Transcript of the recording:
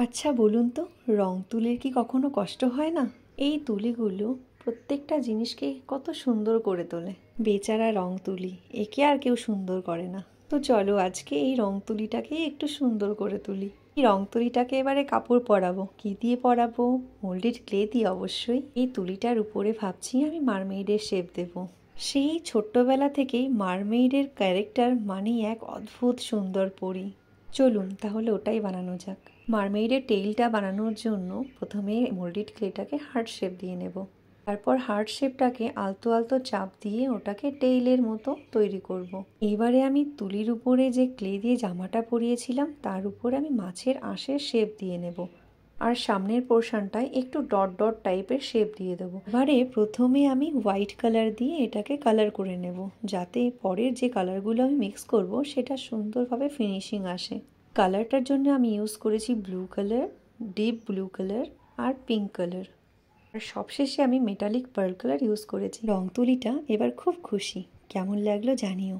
আচ্ছা বলুন তো, রং তুলির কি কখনো কষ্ট হয় না? এই তুলিগুলো প্রত্যেকটা জিনিসকে কত সুন্দর করে তোলে। বেচারা রং তুলি, একে আর কেউ সুন্দর করে না। তো চলো আজকে এই রং তুলিটাকেই একটু সুন্দর করে তুলি। এই রং তুলিটাকে এবারে কাপড় পরাবো। কি দিয়ে পরাবো? মোল্ডেড ক্লে দিয়ে অবশ্যই। এই তুলিটার উপরে ভাবছি আমি মারমেইডের শেপ দেবো। সেই ছোট্টবেলা থেকেই মারমেইডের ক্যারেক্টার মানেই এক অদ্ভুত সুন্দর পরী। চলুন তাহলে ওটাই বানানো যাক। মারমেইডের টেইলটা বানানোর জন্য প্রথমে মোল্ডেড ক্লেটাকে হার্ট শেপ দিয়ে নেব। তারপর হার্ট শেপটাকে আলতো আলতো চাপ দিয়ে ওটাকে টেইলের মতো তৈরি করব। এবারে আমি তুলির উপরে যে ক্লে দিয়ে জামাটা পরিয়েছিলাম তার উপরে আমি মাছের আঁশের শেপ দিয়ে নেব। আর সামনের পোর্শনটায় একটু ডট ডট টাইপের শেপ দিয়ে দেবো। এবারে প্রথমে আমি হোয়াইট কালার দিয়ে এটাকে কালার করে নেব, যাতে পরের যে কালারগুলো আমি মিক্স করব সেটা সুন্দরভাবে ফিনিশিং আসে। কালারটার জন্য আমি ইউজ করেছি blue colour, deep blue colour আর পিঙ্ক কালার। আর সবশেষে আমি মেটালিক পার্ল কালার ইউজ করেছি। রং তুলিটা এবার খুব খুশি। কেমন লাগলো জানিও।